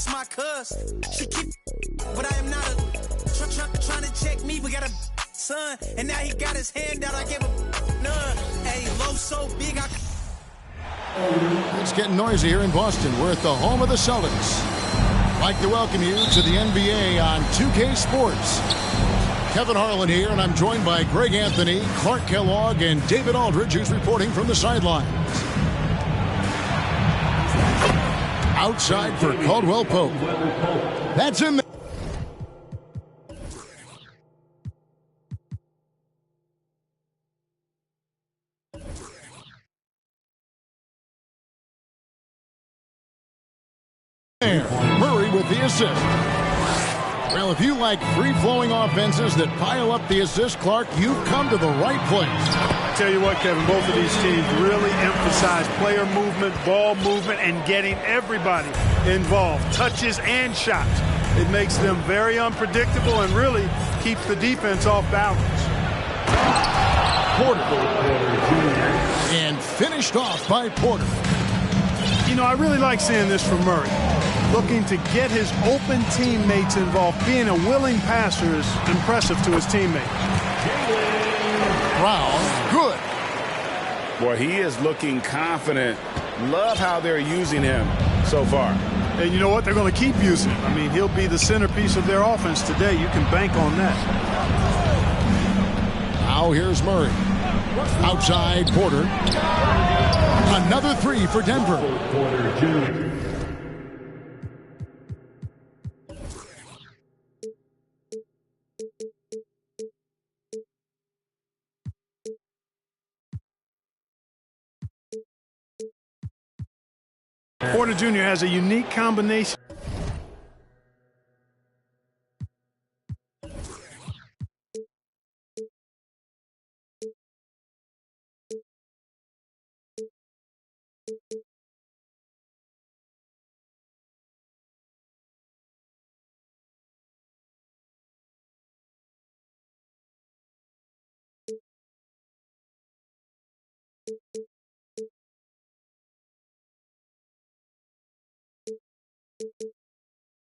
that's my cuz. She keep, but I am not a trying to check me. We got a son, and now he got his hand out. I gave him none. Hey, low so big, It's getting noisy here in Boston. We're at the home of the Celtics. I'd like to welcome you to the NBA on 2K Sports. Kevin Harlan here, and I'm joined by Greg Anthony, Clark Kellogg, and David Aldridge, who's reporting from the sidelines. Outside for Caldwell Pope. That's in there. Murray with the assist. Well, if you like free-flowing offenses that pile up the assist, Clark, you've come to the right place. I tell you what, Kevin, both of these teams really emphasize player movement, ball movement, and getting everybody involved, touches and shots. It makes them very unpredictable and really keeps the defense off balance. Porter. And finished off by Porter. You know, I really like seeing this from Murray. Looking to get his open teammates involved. Being a willing passer is impressive to his teammates. Brown, good. Boy, he is looking confident. Love how they're using him so far. And you know what? They're going to keep using him. I mean, he'll be the centerpiece of their offense today. You can bank on that. Now here's Murray. Outside, Porter. Another three for Denver. Porter Jr. Porter Jr. has a unique combination.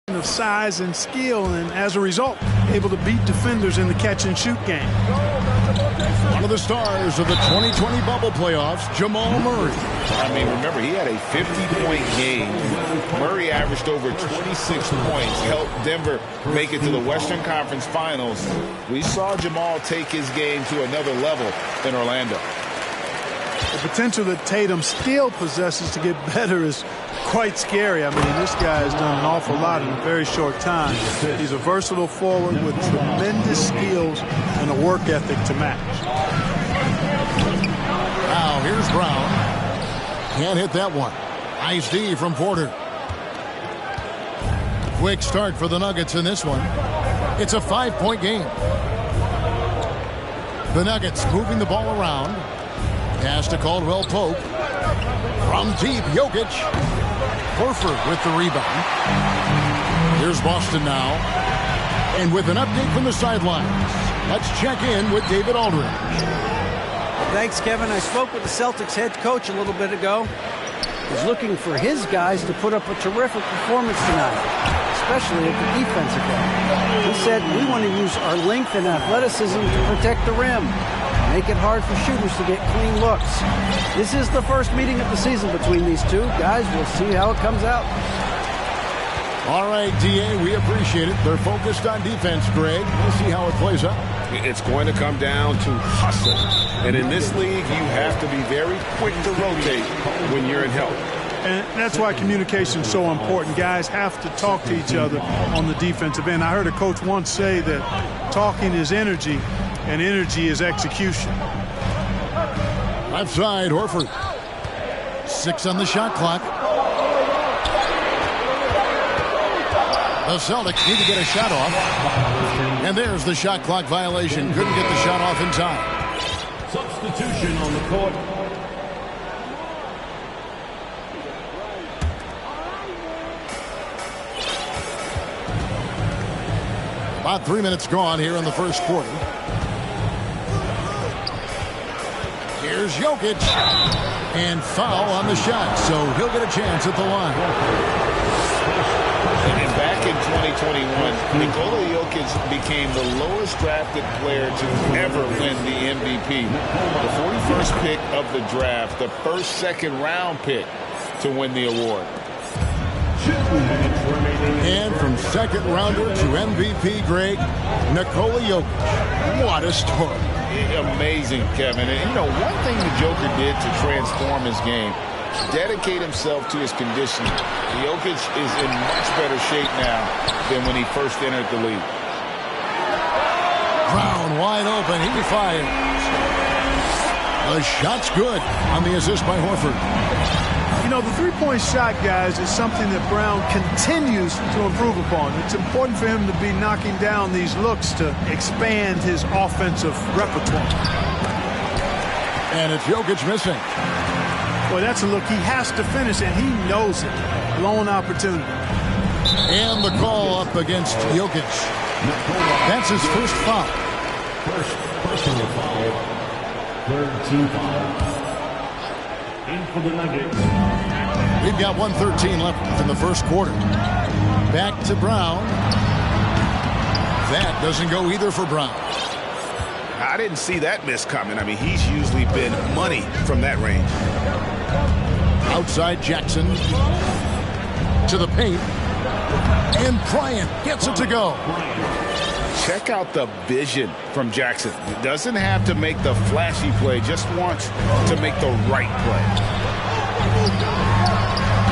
Of size and skill, and as a result able to beat defenders in the catch and shoot game. One of the stars of the 2020 bubble playoffs, Jamal Murray. I mean, remember, he had a 50-point game. Murray averaged over 26 points, helped Denver make it to the Western Conference Finals. We saw Jamal take his game to another level in Orlando. The potential that Tatum still possesses to get better is quite scary. I mean, this guy has done an awful lot in a very short time. He's a versatile forward with tremendous skills and a work ethic to match. Now here's Brown. Can't hit that one. Nice D from Porter. Quick start for the Nuggets in this one. It's a 5-point game. The Nuggets moving the ball around. Pass to Caldwell Pope. From deep, Jokic. Horford with the rebound. Here's Boston now. And with an update from the sidelines, let's check in with David Aldridge. Thanks, Kevin. I spoke with the Celtics head coach a little bit ago. He's looking for his guys to put up a terrific performance tonight, especially at the defensive end. He said, we want to use our length and athleticism to protect the rim. Make it hard for shooters to get clean looks. This is the first meeting of the season between these two. Guys, we'll see how it comes out. All right, D.A., we appreciate it. They're focused on defense, Greg. We'll see how it plays out. It's going to come down to hustle. And in this league, you have to be very quick to rotate when you're in help. And that's why communication is so important. Guys have to talk to each other on the defensive end. I heard a coach once say that talking is energy, and energy is execution. Left side, Horford. 6 on the shot clock. The Celtics need to get a shot off. And there's the shot clock violation. Couldn't get the shot off in time. Substitution on the court. About 3 minutes gone here in the first quarter. Here's Jokic. And foul on the shot, so he'll get a chance at the line. 2021, Nikola Jokic became the lowest drafted player to ever win the MVP. The 41st pick of the draft, the first second-round pick to win the award. And from second rounder to MVP, Greg, Nikola Jokic. What a story. Amazing, Kevin. And, you know, one thing the Joker did to transform his game, dedicate himself to his conditioning. Jokic is in much better shape now than when he first entered the league. Brown wide open. He fires. The shot's good on the assist by Horford. You know, the three-point shot, guys, is something that Brown continues to improve upon. It's important for him to be knocking down these looks to expand his offensive repertoire. And it's Jokic missing. Boy, that's a look he has to finish, and he knows it. Blown opportunity. And the call up against Jokic. That's his first foul. First personal foul. Third team foul. In for the Nuggets. We've got 1:13 left in the first quarter. Back to Brown. That doesn't go either for Brown. I didn't see that miss coming. I mean, he's usually been money from that range. Outside Jackson to the paint. And Bryant gets it to go. Check out the vision from Jackson. He doesn't have to make the flashy play, just wants to make the right play.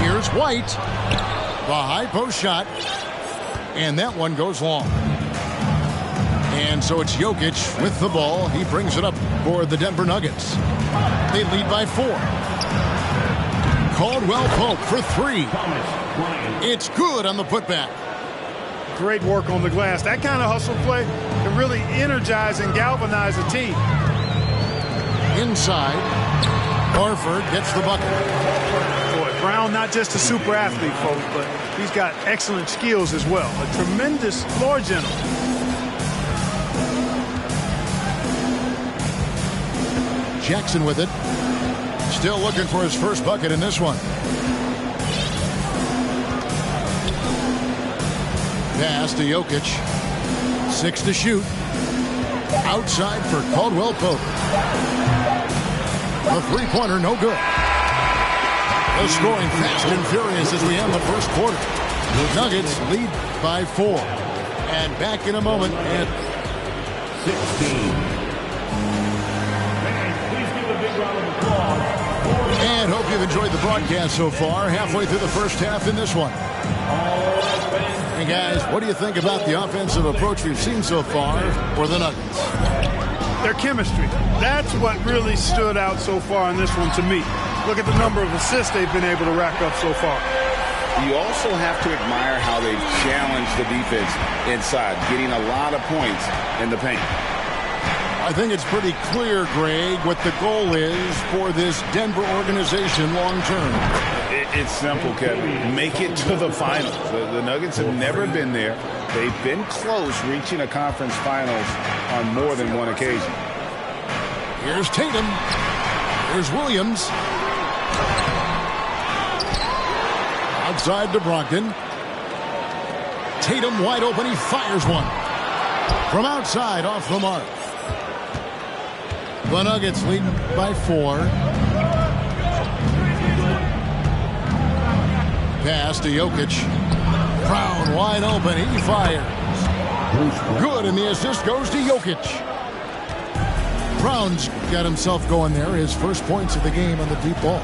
Here's White. The high post shot. And that one goes long. And so it's Jokic with the ball. He brings it up for the Denver Nuggets. They lead by 4. Caldwell Pope for 3. It's good on the putback. Great work on the glass. That kind of hustle play can really energize and galvanize a team. Inside, Horford gets the bucket. Boy, Brown not just a super athlete, folks, but he's got excellent skills as well. A tremendous floor general. Jackson with it. Still looking for his first bucket in this one. Pass to Jokic. 6 to shoot. Outside for Caldwell Pope. The three-pointer, no good. The scoring fast and furious as we end the first quarter. The Nuggets lead by 4. And back in a moment at 16. And hope you've enjoyed the broadcast so far. Halfway through the first half in this one. And guys, what do you think about the offensive approach we've seen so far for the Nuggets? Their chemistry. That's what really stood out so far in this one to me. Look at the number of assists they've been able to rack up so far. You also have to admire how they've challenged the defense inside, getting a lot of points in the paint. I think it's pretty clear, Greg, what the goal is for this Denver organization long term. It's simple, Kevin. Make it to the finals. The Nuggets have never been there. They've been close reaching a conference finals on more than one occasion. Here's Tatum. Here's Williams. Outside to Brogdon. Tatum wide open. He fires one. From outside, off the mark. The Nuggets lead by 4. Pass to Jokic. Brown wide open. He fires. Good, and the assist goes to Jokic. Brown's got himself going there. His first points of the game on the deep ball.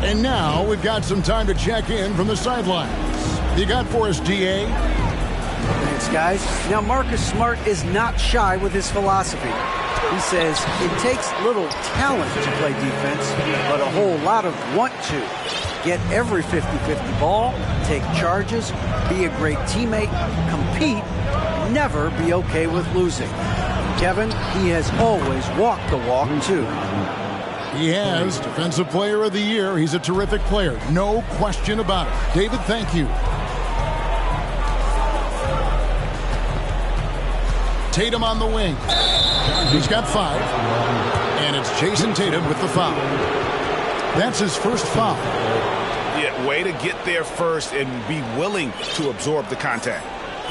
And now we've got some time to check in from the sidelines. You got for us, DA? Thanks, guys. Now, Marcus Smart is not shy with his philosophy. He says it takes little talent to play defense, but a whole lot of want to. Get every 50-50 ball, take charges, be a great teammate, compete, never be okay with losing. Kevin, he has always walked the walk, too. He has. Defensive Player of the Year. He's a terrific player. No question about it. David, thank you. Tatum on the wing. He's got 5. And it's Jason Tatum with the foul. That's his first foul. Yeah, Way to get there first and be willing to absorb the contact.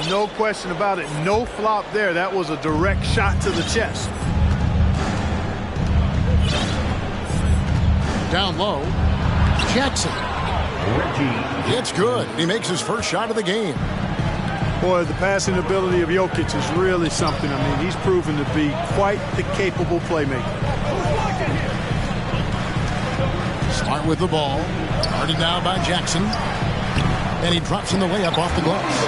No question about it. No flop there. That was a direct shot to the chest. Down low, Jackson. It's good. He makes his first shot of the game. Boy, the passing ability of Jokic is really something. I mean, he's proven to be quite the capable playmaker. Smart with the ball. Guarded now by Jackson. And he drops in the layup off the glass.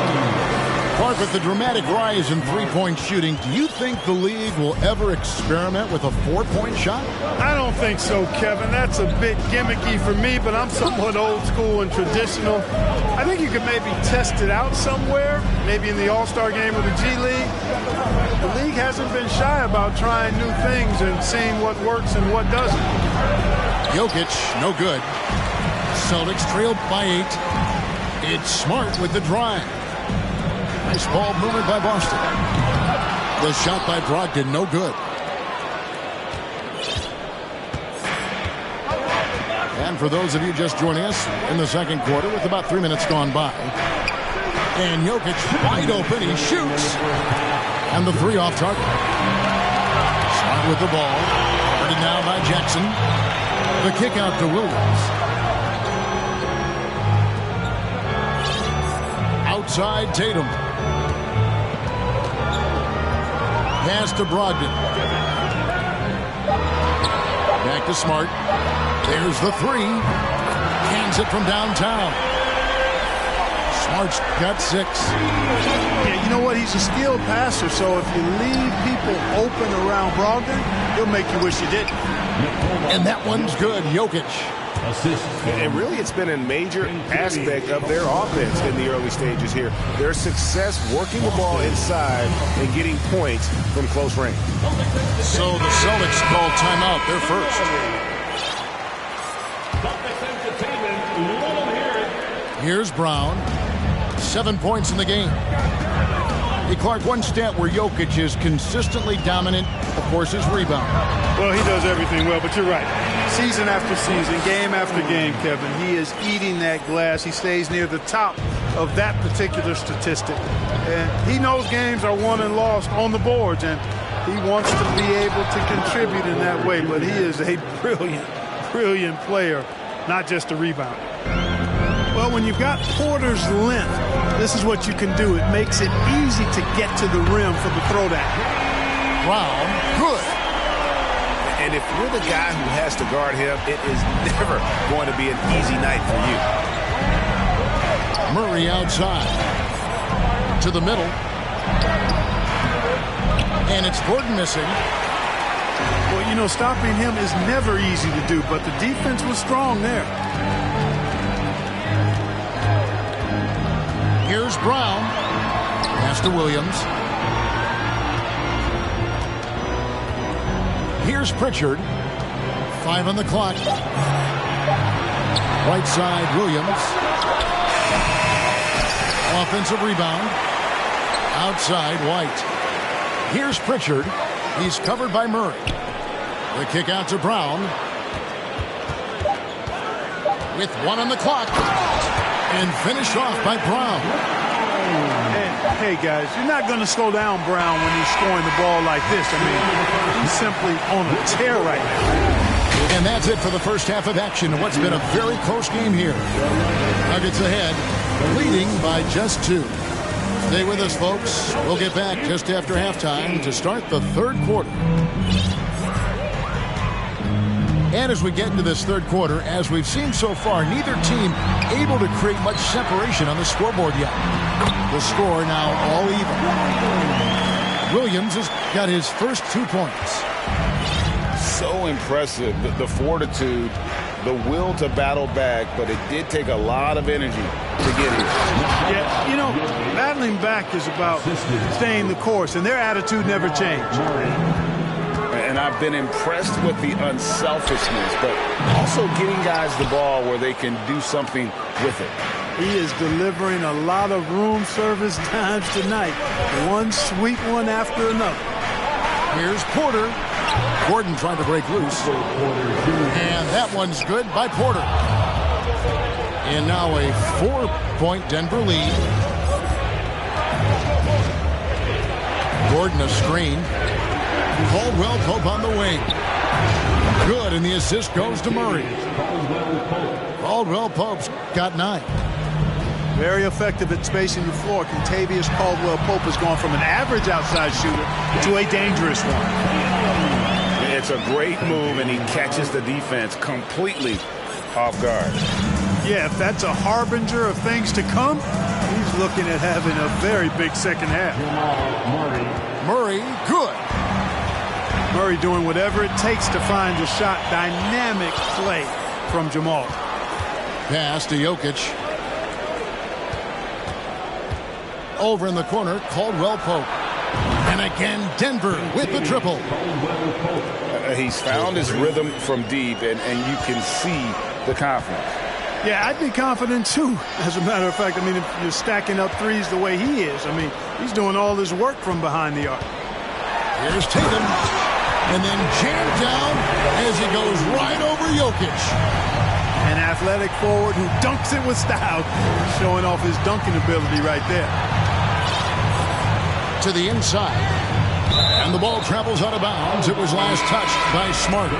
Clark, with the dramatic rise in three-point shooting, do you think the league will ever experiment with a four-point shot? I don't think so, Kevin. That's a bit gimmicky for me, but I'm somewhat old school and traditional. I think you could maybe test it out somewhere, maybe in the All-Star game or the G League. The league hasn't been shy about trying new things and seeing what works and what doesn't. Jokic, no good. Celtics trailed by 8. It's Smart with the drive. Nice ball movement by Boston. The shot by Brogdon, no good. And for those of you just joining us in the second quarter with about 3 minutes gone by. And Jokic wide open, he shoots. And the three off target. Smart with the ball. Guarded now by Jackson. The kick out to Williams. Outside Tatum. Pass to Brogdon. Back to Smart. There's the three. Hands it from downtown. Smart's got 6. Yeah, you know what? He's a skilled passer, so if you leave people open around Brogdon, he'll make you wish you didn't. And that one's good. Jokic. And really, it's been a major aspect of their offense in the early stages here. Their success working the ball inside and getting points from close range. So the Celtics call timeout. They're first. Here's Brown. 7 points in the game. Hey, Clark, one stat where Jokic is consistently dominant, of course, is rebound. Well, he does everything well, but you're right. Season after season, game after game, Kevin, he is eating that glass. He stays near the top of that particular statistic. And he knows games are won and lost on the boards, and he wants to be able to contribute in that way. But he is a brilliant, brilliant player, not just a rebounder. Well, when you've got Porter's length, this is what you can do. It makes it easy to get to the rim for the throwdown. Brown, good. And if you're the guy who has to guard him, it is never going to be an easy night for you. Murray outside. To the middle. And it's Gordon missing. Well, you know, stopping him is never easy to do, but the defense was strong there. Here's Brown. Pass to Williams. Here's Pritchard. 5 on the clock. Right side, Williams. Offensive rebound. Outside, White. Here's Pritchard. He's covered by Murray. The kick out to Brown. With 1 on the clock. And finished off by Brown. And, hey, guys, you're not going to slow down Brown when he's scoring the ball like this. I mean, he's simply on a tear right now. And that's it for the first half of action. What's been a very close game here. Nuggets ahead, leading by just 2. Stay with us, folks. We'll get back just after halftime to start the third quarter. And as we get into this third quarter, as we've seen so far, neither team able to create much separation on the scoreboard yet. The score now all even. Williams has got his first 2 points. So impressive, the fortitude, the will to battle back, but it did take a lot of energy to get here. Yeah, you know, battling back is about staying the course, and their attitude never changed. And I've been impressed with the unselfishness, but also getting guys the ball where they can do something with it. He is delivering a lot of room service times tonight. One sweet one after another. Here's Porter. Gordon trying to break loose. And that one's good by Porter. And now a 4-point Denver lead. Gordon a screen. Caldwell Pope on the wing. Good, and the assist goes to Murray. Caldwell Pope's got 9. Very effective at spacing the floor. Kentavious Caldwell Pope has gone from an average outside shooter to a dangerous one. It's a great move, and he catches the defense completely off guard. Yeah, if that's a harbinger of things to come, he's looking at having a very big second half. Murray, good. Murray doing whatever it takes to find the shot. Dynamic play from Jamal. Pass to Jokic. Over in the corner, Caldwell Pope. And again, Denver with the triple. He's found his rhythm from deep, and you can see the confidence. Yeah, I'd be confident too. As a matter of fact, I mean, if you're stacking up threes the way he is, I mean, he's doing all this work from behind the arc. Here's Tatum. And then jammed down as he goes right over Jokic. An athletic forward who dunks it with style, showing off his dunking ability right there. To the inside. And the ball travels out of bounds. It was last touched by Smart.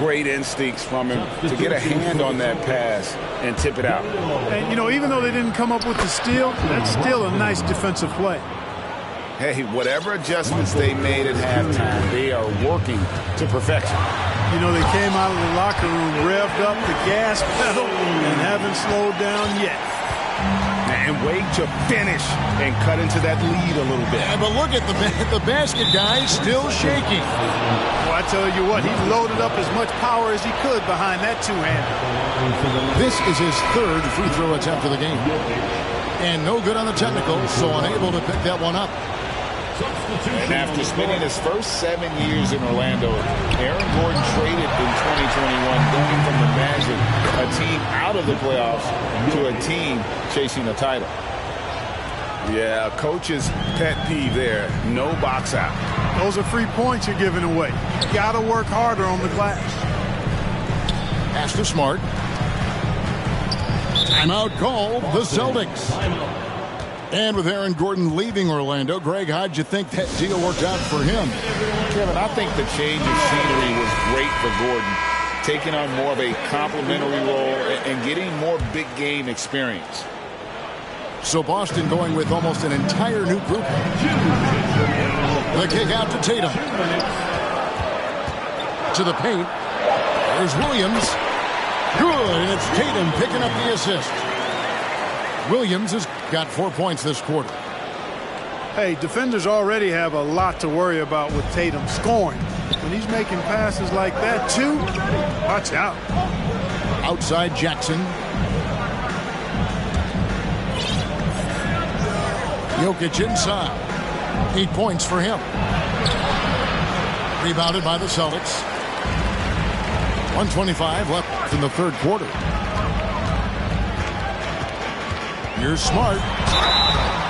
Great instincts from him to get a hand on that pass and tip it out. And, you know, even though they didn't come up with the steal, that's still a nice defensive play. Hey, whatever adjustments they made at halftime, they are working to perfection. You know, they came out of the locker room, revved up the gas pedal, and haven't slowed down yet. And wait to finish and cut into that lead a little bit. Yeah, but look at the basket guy still shaking. Well, I tell you what, he loaded up as much power as he could behind that two-hander. This is his 3rd free throw attempt of the game. And no good on the technical, so unable to pick that one up. And after spending his first 7 years in Orlando, Aaron Gordon traded in 2021, going from the Magic, a team out of the playoffs, to a team chasing a title. Yeah, a coach's pet peeve there, no box out. Those are free points you're giving away. You got to work harder on the glass. Pass to Smart. Timeout called, the Celtics. And with Aaron Gordon leaving Orlando, Greg, how'd you think that deal worked out for him? Kevin, I think the change of scenery was great for Gordon, taking on more of a complimentary role and getting more big game experience. So Boston going with almost an entire new group. The kick out to Tatum. To the paint. There's Williams. Good, and it's Tatum picking up the assist. Williams has got 4 points this quarter. Hey, defenders already have a lot to worry about with Tatum scoring. When he's making passes like that, too, watch out. Outside Jackson. Jokic inside. 8 points for him. Rebounded by the Celtics. 1:25 left in the 3rd quarter. Here's Smart.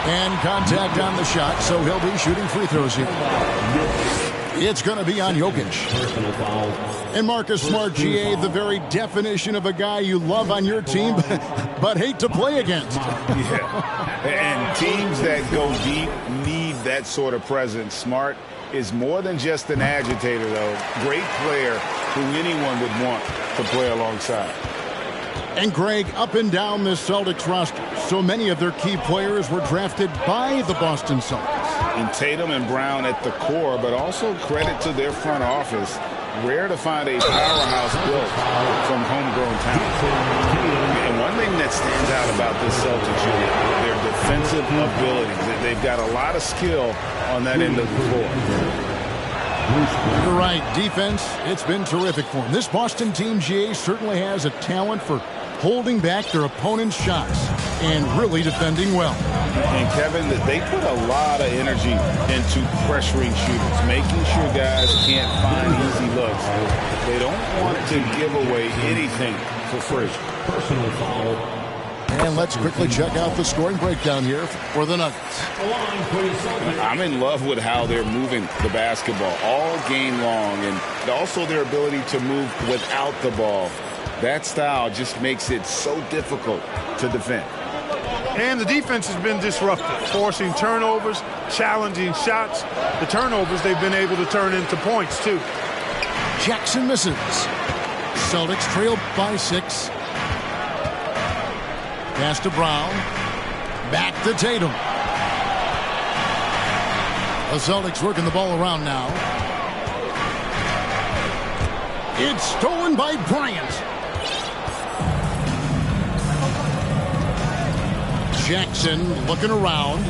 And contact on the shot, so he'll be shooting free throws here. It's going to be on Jokic. And Marcus Smart, GA, the very definition of a guy you love on your team, but hate to play against. Yeah, and teams that go deep need that sort of presence. Smart is more than just an agitator, though. Great player who anyone would want to play alongside. And Greg, up and down this Celtics roster, so many of their key players were drafted by the Boston Celtics. And Tatum and Brown at the core, but also credit to their front office. Rare to find a powerhouse built from homegrown talent. And one thing that stands out about this Celtics unit, their defensive abilities. They've got a lot of skill on that end of the floor. You're right. Defense, it's been terrific for them. This Boston team, GA, certainly has a talent for holding back their opponent's shots and really defending well. And Kevin, they put a lot of energy into pressuring shooters, making sure guys can't find easy looks. They don't want to give away anything for free. Personal foul. And let's quickly check out the scoring breakdown here for the Nuggets. I'm in love with how they're moving the basketball all game long, and also their ability to move without the ball. That style just makes it so difficult to defend. And the defense has been disruptive, forcing turnovers, challenging shots. The turnovers they've been able to turn into points, too. Jackson misses. Celtics trail by 6. Pass to Brown. Back to Tatum. The Celtics working the ball around now. It's stolen by Bryant. Jackson looking around.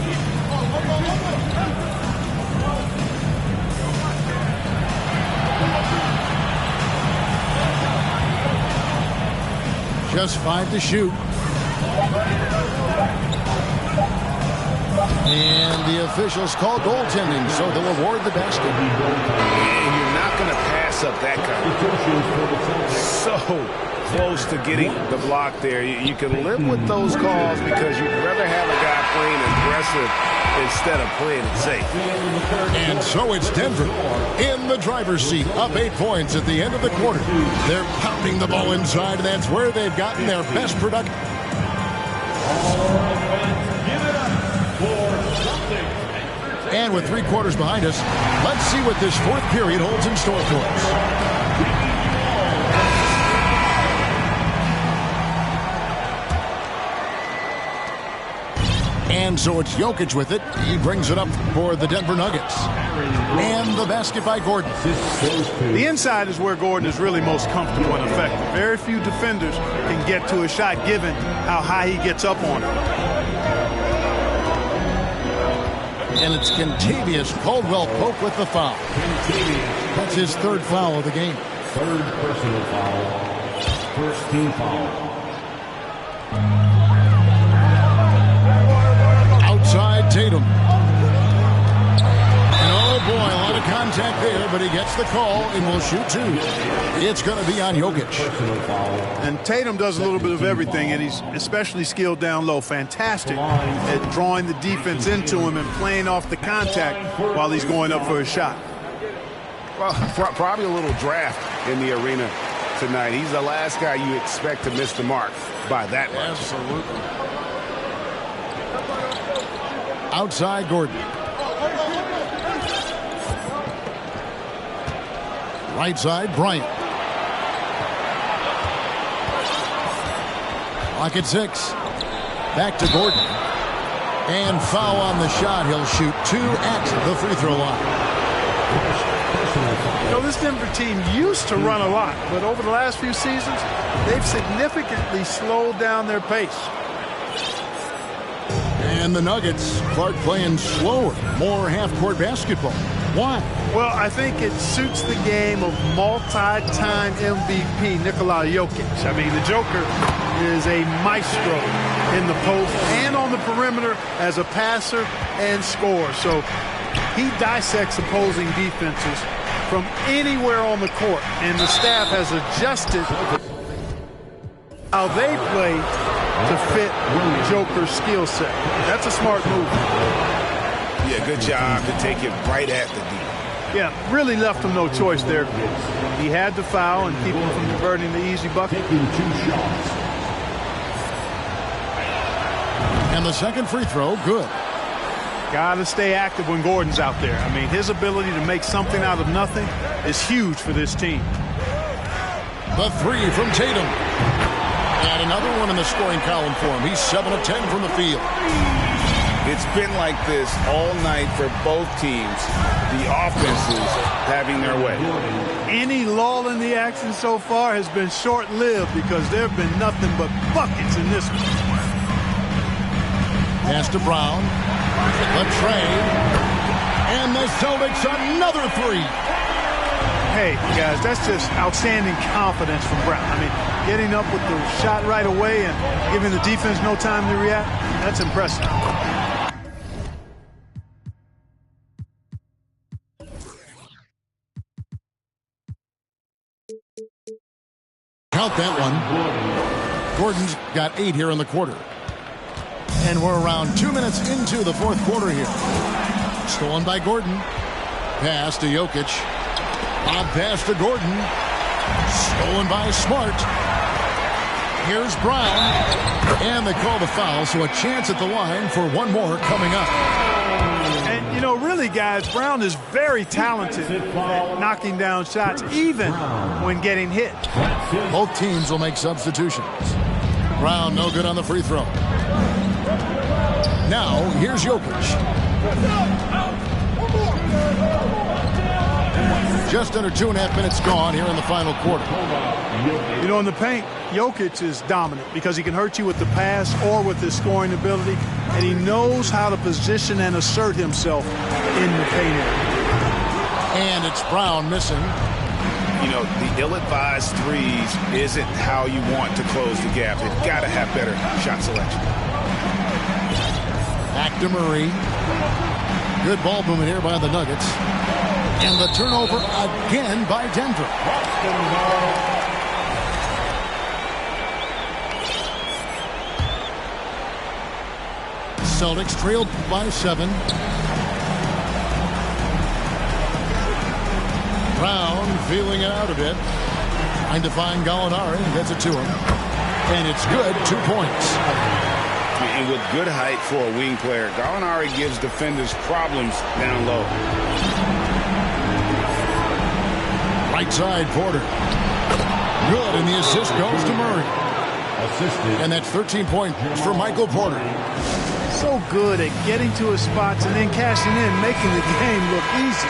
Just 5 to shoot. And the officials call goaltending, so they'll award the basket. And you're not going to pass up that kind. So close to getting the block there. You can live with those calls because you'd rather have a guy playing aggressive instead of playing it safe. And so it's Denver in the driver's seat, up 8 points at the end of the quarter. They're pounding the ball inside, and that's where they've gotten their best production. And with 3 quarters behind us, let's see what this 4th period holds in store for us. And so it's Jokic with it. He brings it up for the Denver Nuggets. And the basket by Gordon. The inside is where Gordon is really most comfortable and effective. Very few defenders can get to a shot given how high he gets up on it. And it's Kentavious Caldwell-Pope with the foul. That's his 3rd foul of the game. 3rd personal foul. 1st team foul. Outside Tatum. And oh boy, a lot of contact there, but he gets the call and will shoot 2. It's going to be on Jokic. And Tatum does a little bit of everything, and he's especially skilled down low. Fantastic at drawing the defense into him and playing off the contact while he's going up for a shot. Well, probably a little draft in the arena tonight. He's the last guy you expect to miss the mark by that much. Absolutely. Outside Gordon. Right side Bryant. Clock at 6. Back to Gordon. And foul on the shot. He'll shoot 2 at the free throw line. You know, this Denver team used to run a lot, but over the last few seasons, they've significantly slowed down their pace. And the Nuggets, Clark playing slower, more half-court basketball. Why? Well, I think it suits the game of multi-time MVP Nikola Jokic. I mean, the Joker is a maestro in the post and on the perimeter as a passer and scorer. So he dissects opposing defenses from anywhere on the court, and the staff has adjusted how they play to fit Joker's skill set. That's a smart move. Yeah, good job to take it right at the D. Yeah, really left him no choice there. He had to foul and keep him from converting the easy bucket. Taking 2 shots. And the second free throw, good. Got to stay active when Gordon's out there. I mean, his ability to make something out of nothing is huge for this team. The 3 from Tatum. And another one in the scoring column for him. He's 7 of 10 from the field. It's been like this all night for both teams. The offenses having their way. Any lull in the action so far has been short-lived because there have been nothing but buckets in this one. Pass to Brown. The trade. And the Celtics another 3. Hey, guys, that's just outstanding confidence from Brown. I mean, getting up with the shot right away and giving the defense no time to react, that's impressive. Count that one. Gordon's got 8 here in the quarter. And we're around 2 minutes into the 4th quarter here. Stolen by Gordon. Pass to Jokic. Lob pass to Gordon. Stolen by Smart. Here's Brown. And they call the foul, so a chance at the line for one more coming up. And, you know, really, guys, Brown is very talented at knocking down shots, even when getting hit. Both teams will make substitutions. Brown no good on the free throw. Now, here's Jokic. Just under 2.5 minutes gone here in the final quarter. You know, in the paint, Jokic is dominant because he can hurt you with the pass or with his scoring ability, and he knows how to position and assert himself in the paint area. And it's Brown missing. You know, the ill-advised threes isn't how you want to close the gap. They've got to have better shot selection. Back to Murray. Good ball movement here by the Nuggets. And the turnover again by Denver. Celtics trailed by 7. Brown feeling it out a bit. Trying to find Gallinari. Gets it to him. And it's good. 2 points. And with good height for a wing player, Gallinari gives defenders problems down low. Right side, Porter. Good, and the assist goes to Murray. And that's 13 points for Michael Porter. So good at getting to his spots and then cashing in, making the game look easy.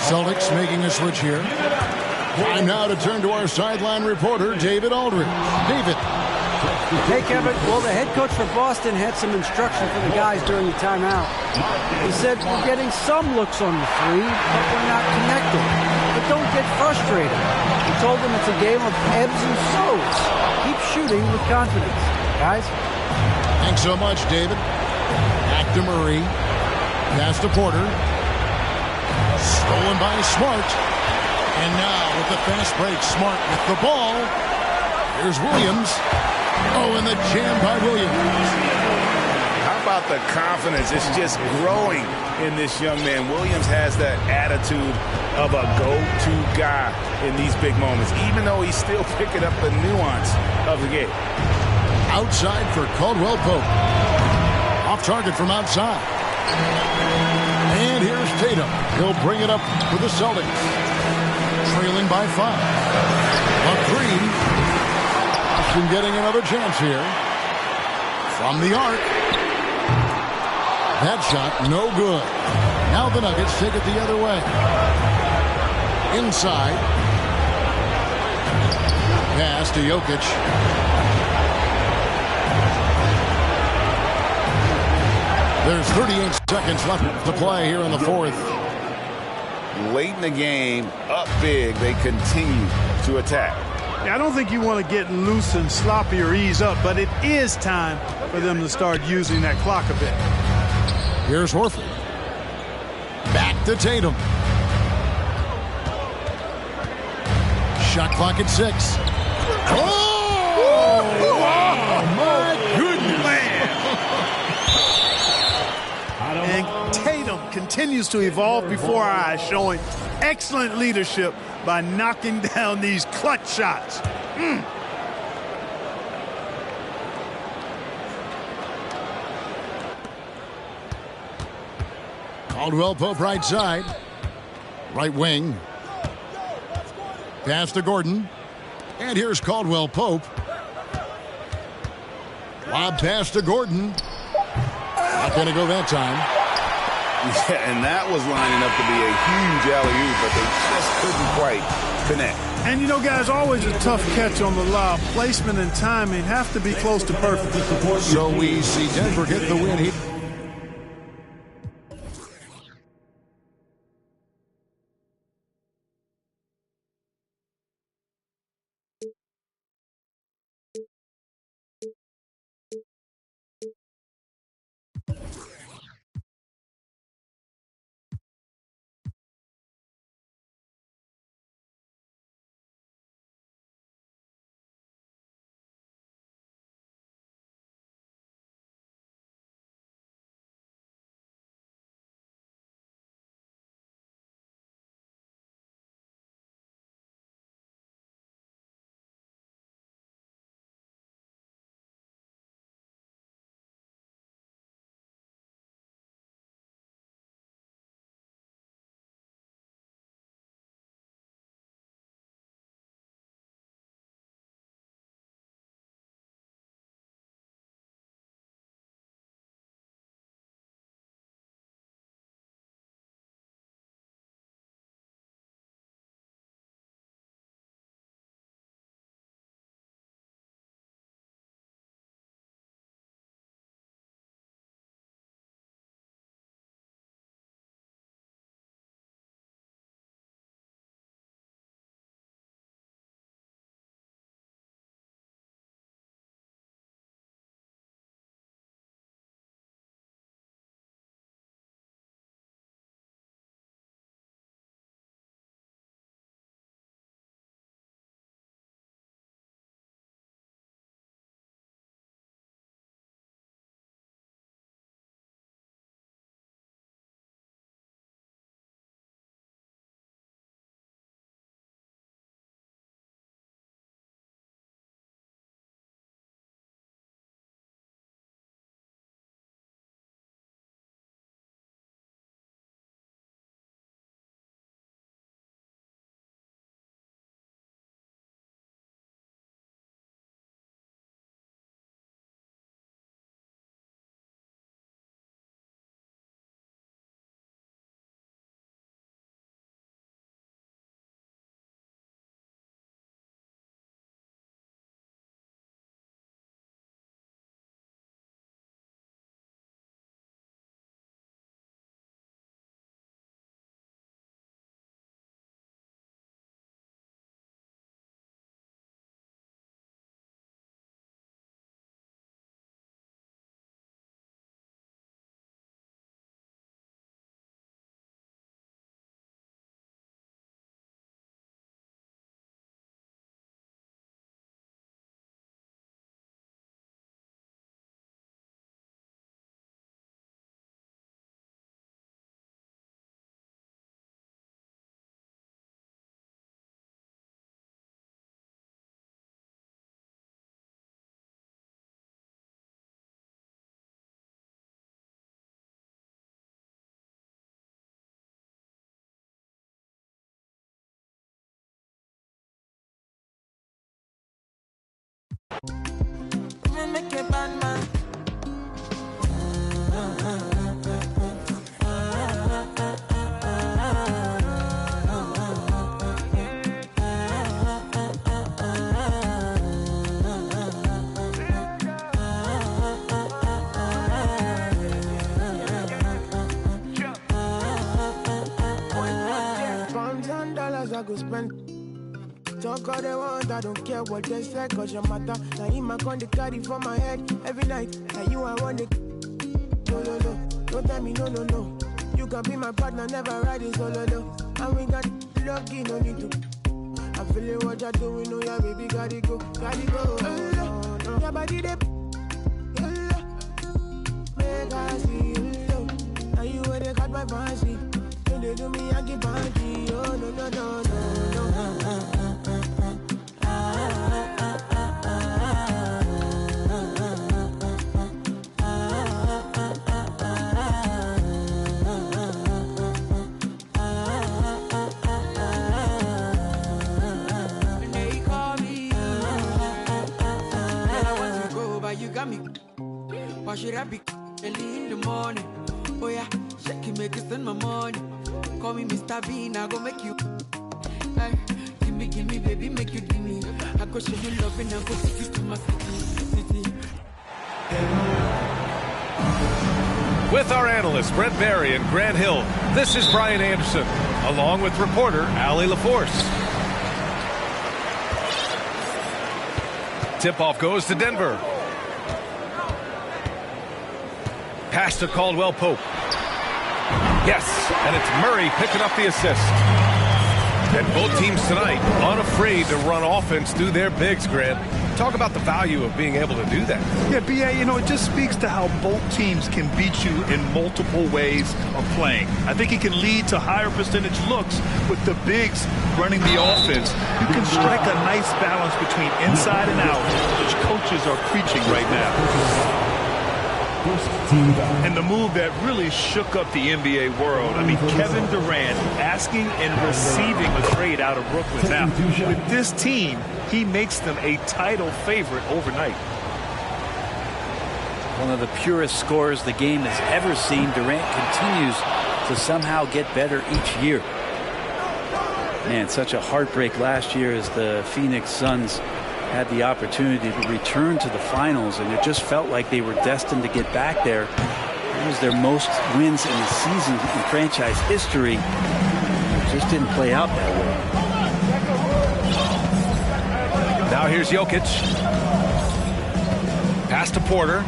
Celtics making a switch here. Time now to turn to our sideline reporter, David Aldridge. David. Hey, Kevin. Well, the head coach for Boston had some instruction for the guys during the timeout. He said, we're getting some looks on the three, but we're not connected. But don't get frustrated. He told them it's a game of ebbs and flows. Keep shooting with confidence, guys. Thanks so much, David. Back to Murray. Pass to Porter. Stolen by Smart. And now with the fast break, Smart with the ball. Here's Williams. Oh, and the jam by Williams. How about the confidence? It's just growing in this young man. Williams has that attitude of a go-to guy in these big moments, even though he's still picking up the nuance of the game. Outside for Caldwell Pope. Off target from outside. And here's Tatum. He'll bring it up for the Celtics. Trailing by 5. Green. Boston getting another chance here. From the arc. That shot, no good. Now the Nuggets take it the other way. Inside. Pass to Jokic. There's 38 seconds left to play here in the fourth. Late in the game, up big, they continue to attack. Yeah, I don't think you want to get loose and sloppy or ease up, but it is time for them to start using that clock a bit. Here's Horford. Back to Tatum. Shot clock at 6. Oh! My goodness! And Tatum continues to evolve before our eyes, showing excellent leadership by knocking down these clutch shots. Caldwell Pope right side. Right wing. Pass to Gordon. And here's Caldwell Pope. Lob pass to Gordon. Not going to go that time. Yeah, and that was lining up to be a huge alley-oop, but they just couldn't quite connect. And, you know, guys, always a tough catch on the lob. Placement and timing have to be close to perfect. So we see Denver get the win here. go spend. Talk all they want, I don't care what they say, cause your matter. Now in my con, they carry for my head every night. Now you, I want it. No, no, no. Don't tell me no, no, no. You can be my partner, never ride it solo, no. And we got lucky, no need to. I'm feeling what you're doing, oh yeah, baby, gotta go, gotta go. Your body, they make I see you. Now you where they got my fancy. When they do me, I get punchy. Oh, no, no, no, no, no. You got me. Why should I be early in the morning? Oh yeah, shake it, make it spend my money. Call me Mr. Bean, I go make you. Hey, give me, baby, make you give me. I go show you love and I go take you to my city. With our analysts Brent Barry and Grant Hill, this is Brian Anderson, along with reporter Allie LaForce. Tip-off goes to Denver. Pass to Caldwell Pope. Yes, and it's Murray picking up the assist. And both teams tonight unafraid to run offense through their bigs, Grant. Talk about the value of being able to do that. Yeah, B.A., it just speaks to how both teams can beat you in multiple ways of playing. I think it can lead to higher percentage looks with the bigs running the offense. You can strike a nice balance between inside and out, which coaches are preaching right now. And the move that really shook up the NBA world. I mean, Kevin Durant asking and receiving a trade out of Brooklyn. Now, with this team, he makes them a title favorite overnight. One of the purest scorers the game has ever seen. Durant continues to somehow get better each year. Man, such a heartbreak last year as the Phoenix Suns had the opportunity to return to the finals, and it just felt like they were destined to get back there. It was their most wins in the season in franchise history. It just didn't play out that way. Now here's Jokic. Pass to Porter.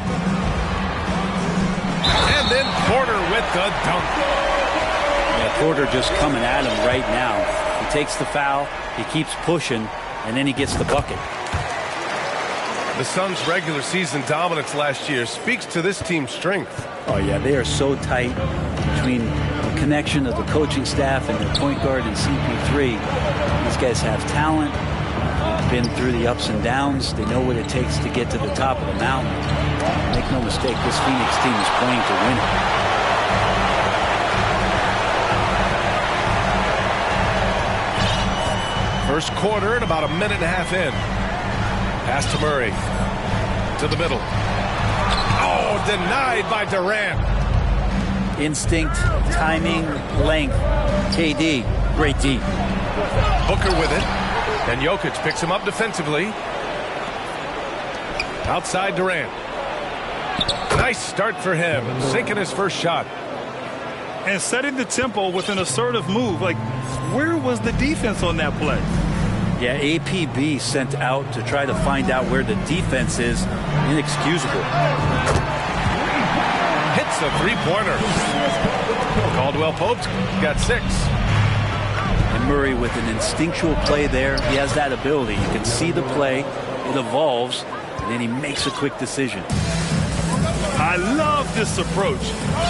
And then Porter with the dunk. Yeah, Porter just coming at him right now. He takes the foul, he keeps pushing, and then he gets the bucket. The Suns' regular season dominance last year speaks to this team's strength. Oh, yeah, they are so tight between the connection of the coaching staff and their point guard and CP3. These guys have talent, been through the ups and downs. They know what it takes to get to the top of the mountain. Make no mistake, this Phoenix team is playing to win it. First quarter and about a minute and a half in. Pass to Murray. To the middle. Oh, denied by Durant. Instinct, timing, length. KD, great D. Booker with it. And Jokic picks him up defensively. Outside Durant. Nice start for him. Sinking his first shot. And setting the tempo with an assertive move. Like, where was the defense on that play? Yeah, APB sent out to try to find out where the defense is. Inexcusable. Hits a three-pointer. Caldwell Pope's got 6. And Murray with an instinctual play there. He has that ability. You can see the play. It evolves. And then he makes a quick decision. I love this approach.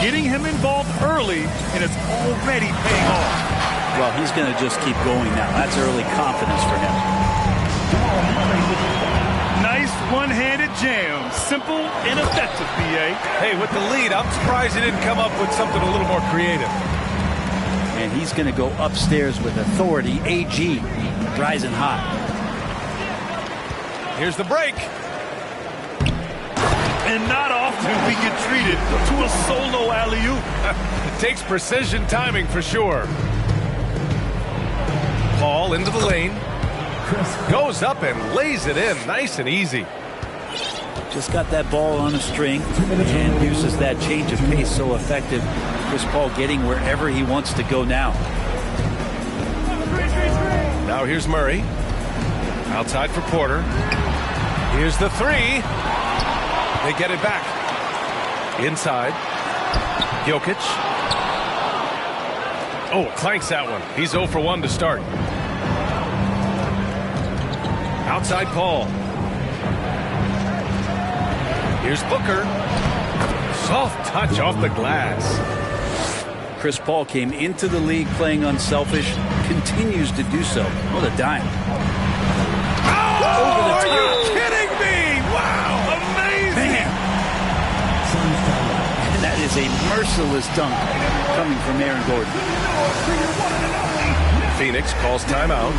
Getting him involved early, and it's already paying off. Well, he's going to just keep going now. That's early confidence for him. Nice one-handed jam. Simple and effective, B.A. Hey, with the lead, I'm surprised he didn't come up with something a little more creative. And he's going to go upstairs with authority. AG rising hot. Here's the break. And not often we get treated to a solo alley-oop. It takes precision timing for sure. Paul into the lane. Goes up and lays it in nice and easy. Just got that ball on a string and uses that change of pace so effective. Chris Paul getting wherever he wants to go now. Now here's Murray. Outside for Porter. Here's the three. They get it back. Inside. Jokic. Oh, clanks that one. He's 0 for 1 to start. Outside Paul. Here's Booker. Soft touch off the glass. Chris Paul came into the league playing unselfish, continues to do so. What a dime. Oh, are you kidding me? Wow, amazing. Man. And that is a merciless dunk coming from Aaron Gordon. Phoenix calls timeout.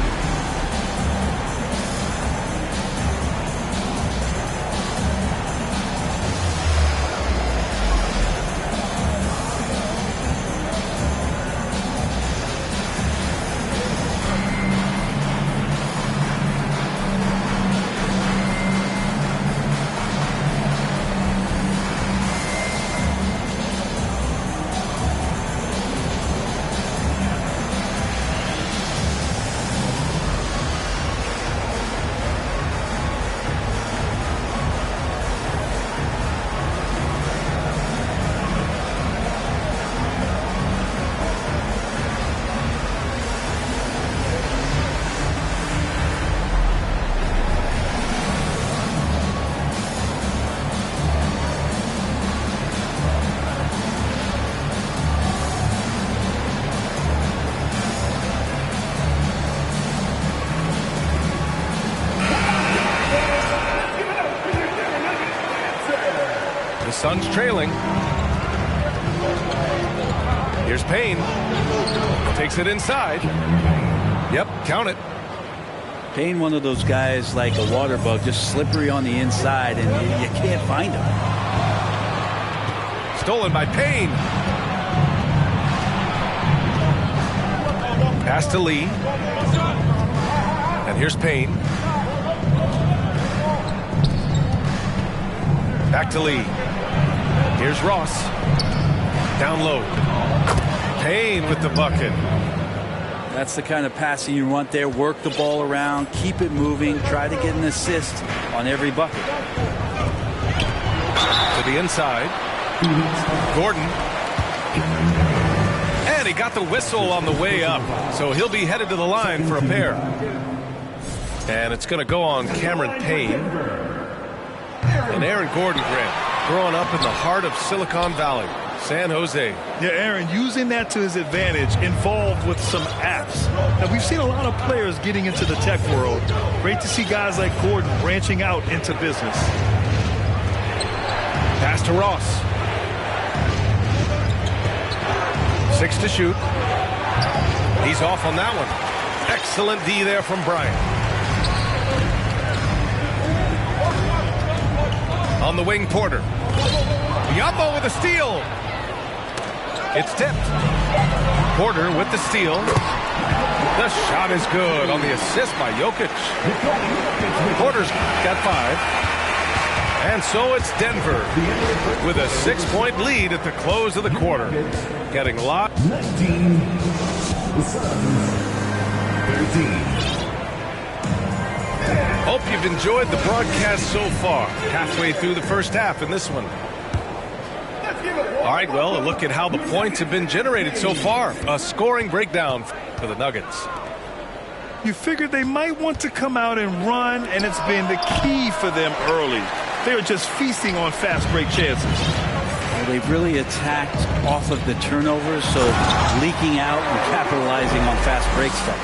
Suns trailing. Here's Payne. Takes it inside. Yep, count it. Payne, one of those guys like a water bug, just slippery on the inside, and you can't find him. Stolen by Payne. Pass to Lee. And here's Payne. Back to Lee. Here's Ross. Down low. Payne with the bucket. That's the kind of passing you want there. Work the ball around, keep it moving, try to get an assist on every bucket. To the inside. Gordon. And he got the whistle on the way up. So he'll be headed to the line for a pair. And it's going to go on Cameron Payne. And Aaron Gordon, Grant, growing up in the heart of Silicon Valley, San Jose. Yeah, Aaron, using that to his advantage, involved with some apps. Now, we've seen a lot of players getting into the tech world. Great to see guys like Gordon branching out into business. Pass to Ross. 6 to shoot. He's off on that one. Excellent D there from Bryant. On the wing, Porter. Yumbo with a steal. It's tipped. Porter with the steal. The shot is good on the assist by Jokic. Porter's got 5. And so it's Denver with a 6-point lead at the close of the quarter. Getting locked. 19. The Suns. 13. Hope you've enjoyed the broadcast so far. Halfway through the first half in this one. All right, well, a look at how the points have been generated so far. A scoring breakdown for the Nuggets. You figured they might want to come out and run, and it's been the key for them early. They're just feasting on fast break chances. Well, they've really attacked off of the turnovers, so leaking out and capitalizing on fast break stuff.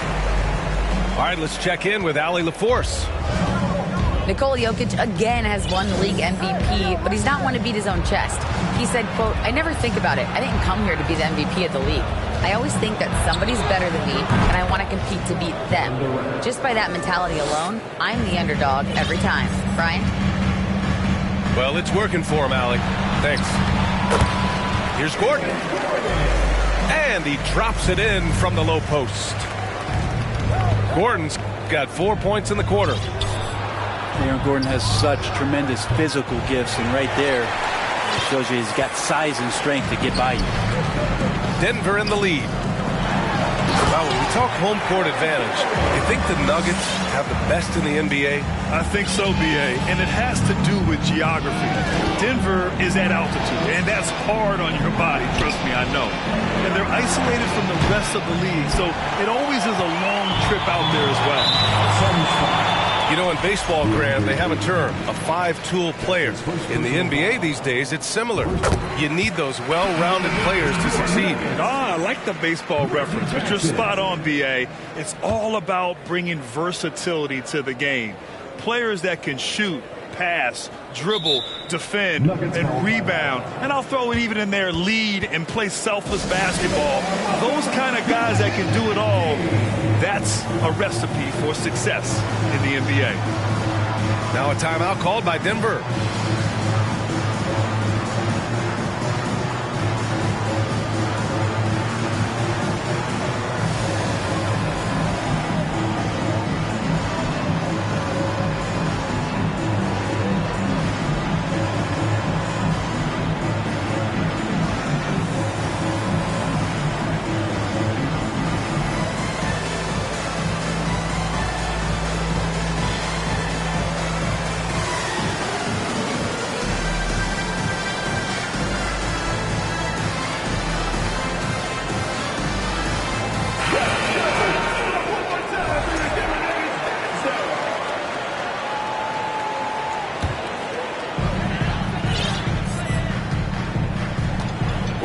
All right, let's check in with Allie LaForce. Nikola Jokic again has won the league MVP, but he's not one to beat his own chest. He said, quote, "I never think about it. I didn't come here to be the MVP of the league. I always think that somebody's better than me, and I want to compete to beat them. Just by that mentality alone, I'm the underdog every time." Brian? Well, it's working for him, Allie. Thanks. Here's Gordon. And he drops it in from the low post. Gordon's got 4 points in the quarter. Aaron Gordon has such tremendous physical gifts, and right there it shows you he's got size and strength to get by you. Denver in the lead. Well, when we talk home court advantage, do you think the Nuggets have the best in the NBA? I think so, B.A., and it has to do with geography. Denver is at altitude, and that's hard on your body, trust me, I know. And they're isolated from the rest of the league, so it always is a long trip out there as well. You know, in baseball, Grant, they have a term, a five-tool player. In the NBA these days, it's similar. You need those well-rounded players to succeed. I like the baseball reference, but you're spot on, B.A. It's all about bringing versatility to the game. Players that can shoot, pass, dribble, defend, and rebound. And I'll throw it even in there, lead and play selfless basketball. Those kind of guys that can do it all, that's a recipe for success in the NBA. Now a timeout called by Denver.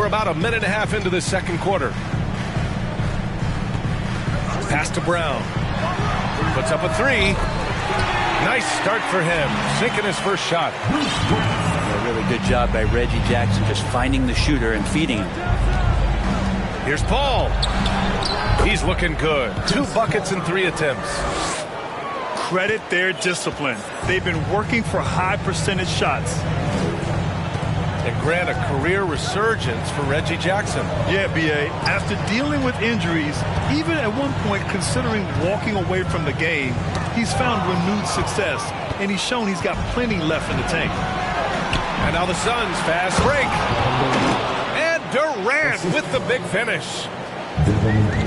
About a minute and a half into the second quarter. Pass to Brown. Puts up a three. Nice start for him. Sinking his first shot. A really good job by Reggie Jackson just finding the shooter and feeding him. Here's Paul. He's looking good. 2 buckets in 3 attempts. Credit their discipline. They've been working for high percentage shots. And Grant, a career resurgence for Reggie Jackson. Yeah, B.A. After dealing with injuries, even at one point considering walking away from the game, he's found renewed success, and he's shown he's got plenty left in the tank. And now the Suns fast break. And Durant with the big finish.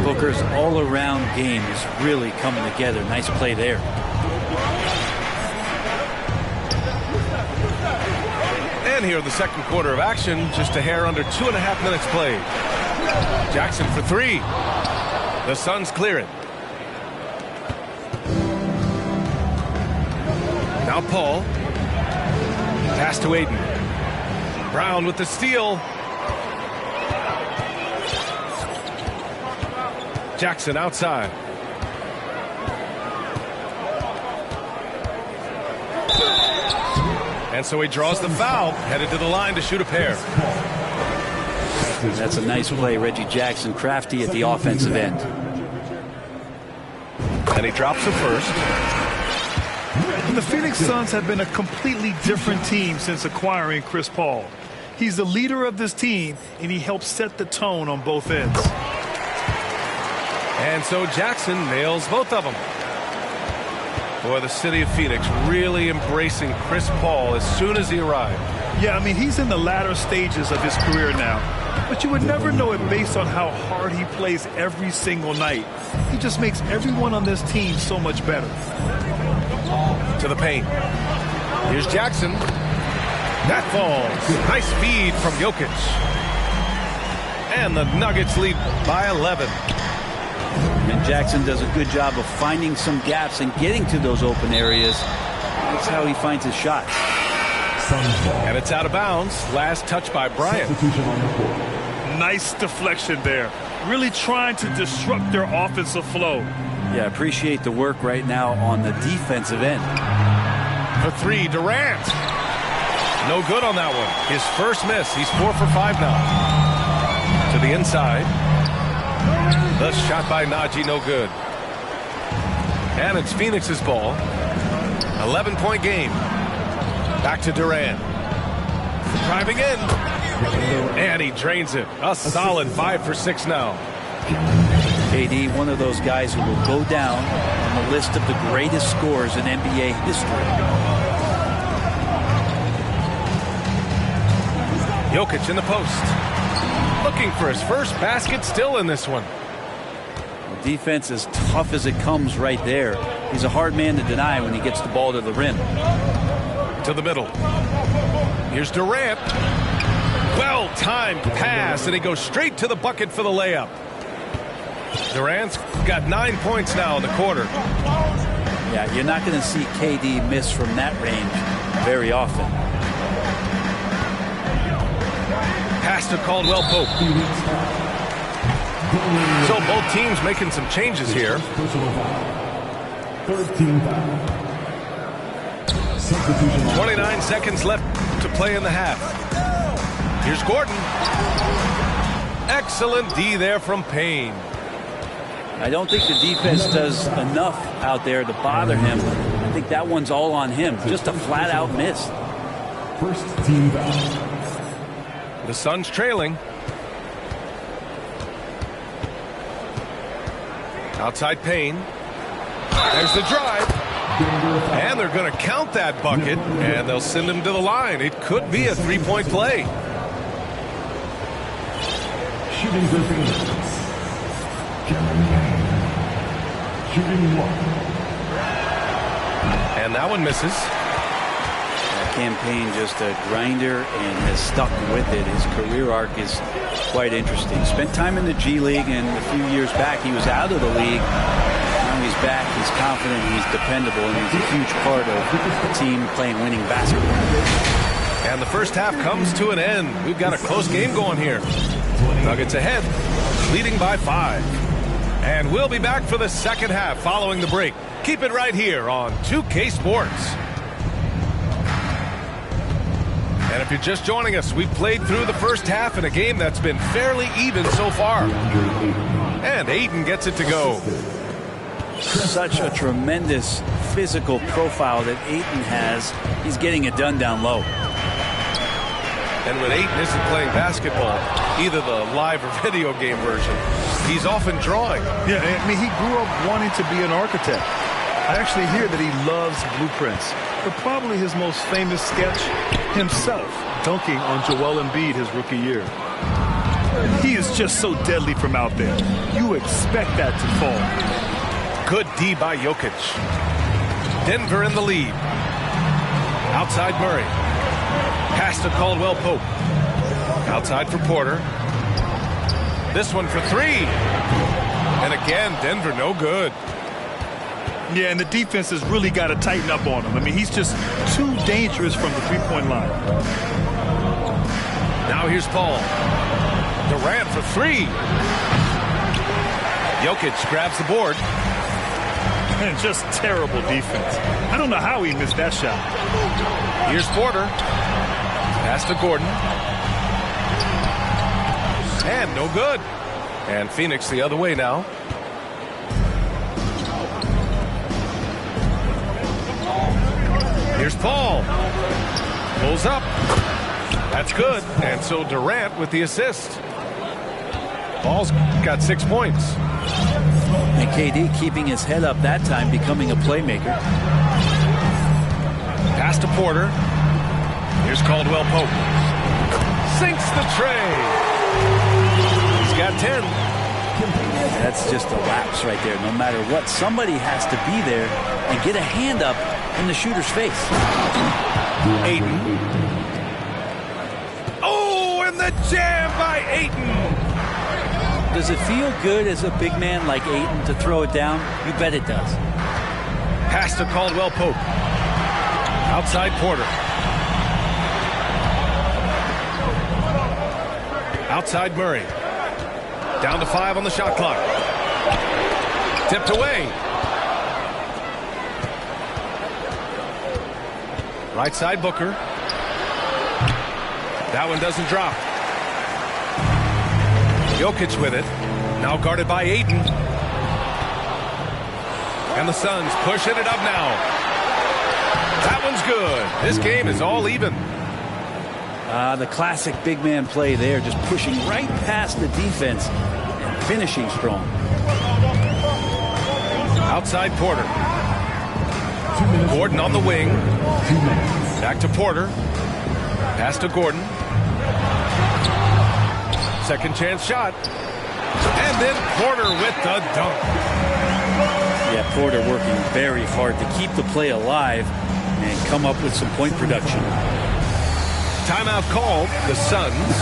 Booker's all-around game is really coming together. Nice play there. And here in the second quarter of action, just a hair under 2.5 minutes played. Jackson for 3. The Suns clear it. Now Paul. Pass to Aiden. Brown with the steal. Jackson outside. And so he draws the foul, headed to the line to shoot a pair. That's a nice play. Reggie Jackson crafty at the offensive end. And he drops the first. The Phoenix Suns have been a completely different team since acquiring Chris Paul. He's the leader of this team, and he helps set the tone on both ends. And so Jackson nails both of them. Boy, the city of Phoenix really embracing Chris Paul as soon as he arrived. Yeah, I mean, he's in the latter stages of his career now. But you would never know it based on how hard he plays every single night. He just makes everyone on this team so much better. To the paint. Here's Jackson. That falls. Nice feed from Jokic. And the Nuggets lead by 11. And Jackson does a good job of finding some gaps and getting to those open areas. That's how he finds his shots. And it's out of bounds. Last touch by Bryant. Nice deflection there. Really trying to disrupt their offensive flow. Yeah, appreciate the work right now on the defensive end. For 3, Durant. No good on that one. His first miss. He's 4 for 5 now. To the inside. The shot by Najee, no good. And it's Phoenix's ball. 11-point game. Back to Durant. Driving in. And he drains it. A solid 5 for 6 now. KD, one of those guys who will go down on the list of the greatest scorers in NBA history. Jokic in the post. Looking for his first basket, still in this one. Defense as tough as it comes right there. He's a hard man to deny when he gets the ball to the rim. To the middle. Here's Durant. Well-timed pass, and he goes straight to the bucket for the layup. Durant's got 9 points now in the quarter. Yeah, you're not going to see KD miss from that range very often. Pass to Caldwell Pope. So both teams making some changes here. 29 seconds left to play in the half. Here's Gordon. Excellent D there from Payne. I don't think the defense does enough out there to bother him. I think that one's all on him. Just a flat-out miss. First team foul. The Suns trailing. Outside Payne. There's the drive. And they're going to count that bucket, and they'll send him to the line. It could be a three-point play. Shooting for Phoenix. Shooting one. And that one misses. Campaign just a grinder and has stuck with it. His career arc is quite interesting. Spent time in the G League, and a few years back he was out of the league. Now he's back. He's confident. He's dependable, and he's a huge part of the team playing winning basketball. And the first half comes to an end. We've got a close game going here. Nuggets ahead, leading by 5. And we'll be back for the second half following the break. Keep it right here on 2K Sports. And if you're just joining us, we've played through the first half in a game that's been fairly even so far. And Ayton gets it to go. Such a tremendous physical profile that Ayton has. He's getting it done down low. And when Ayton isn't playing basketball, either the live or video game version, he's often drawing. Yeah, I mean, he grew up wanting to be an architect. I actually hear that he loves blueprints. But probably his most famous sketch, himself dunking on Joel Embiid his rookie year. He is just so deadly from out there. You expect that to fall. Good D by Jokic. Denver in the lead. Outside Murray. Pass to Caldwell Pope. Outside for Porter. This one for 3. And again, Denver no good. Yeah, and the defense has really got to tighten up on him. I mean, he's just too dangerous from the three-point line. Now here's Paul. Durant for 3. Jokic grabs the board. And just terrible defense. I don't know how he missed that shot. Here's Porter. Pass to Gordon. And no good. And Phoenix the other way now. Here's Paul. Pulls up. That's good. And so Durant with the assist. Paul's got 6 points. And KD keeping his head up that time, becoming a playmaker. Pass to Porter. Here's Caldwell Pope. Sinks the tray. He's got 10. That's just a lapse right there. No matter what, somebody has to be there and get a hand up in the shooter's face. Ayton. Oh, and the jam by Ayton. Does it feel good as a big man like Ayton to throw it down? You bet it does. Pass to Caldwell Pope. Outside Porter. Outside Murray. Down to 5 on the shot clock. Tipped away. Right side Booker. That one doesn't drop. Jokic with it. Now guarded by Ayton. And the Suns pushing it up now. That one's good. This game is all even. The classic big man play there, just pushing right past the defense and finishing strong. Outside Porter. Gordon on the wing. Back to Porter. Pass to Gordon. Second chance shot. And then Porter with the dunk. Yeah, Porter working very hard to keep the play alive and come up with some point production. Timeout called. The Suns.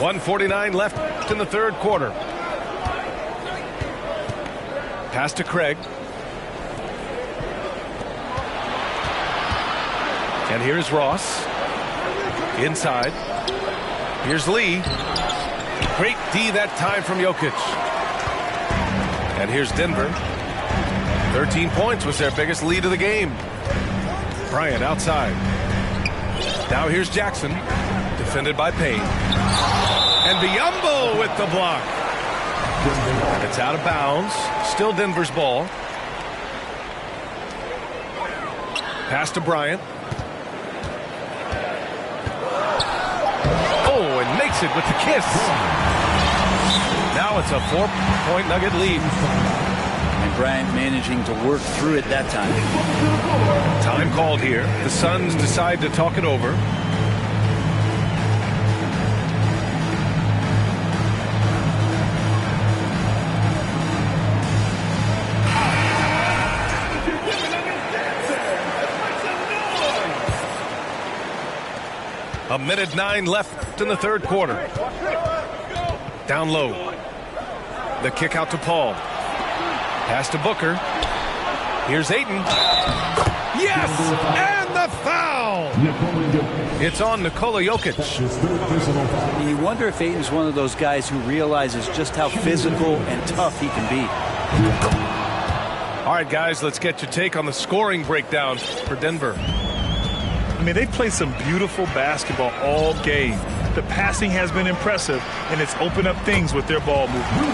.149 left in the third quarter. Pass to Craig. And here's Ross. Inside. Here's Lee. Great D that time from Jokic. And here's Denver. 13 points was their biggest lead of the game. Bryant outside. Now here's Jackson. Defended by Payne. And Biyombo with the block. It's out of bounds. Still Denver's ball. Pass to Bryant. Oh, and makes it with the kiss. Now it's a 4-point Nugget lead. And Bryant managing to work through it that time. Time called here. The Suns decide to talk it over. A minute 9 left in the third quarter. Down low. The kick out to Paul. Pass to Booker. Here's Ayton. Yes! And the foul! It's on Nikola Jokic. You wonder if Ayton's one of those guys who realizes just how physical and tough he can be. All right, guys, let's get your take on the scoring breakdown for Denver. I mean, they've played some beautiful basketball all game. The passing has been impressive, and it's opened up things with their ball movement.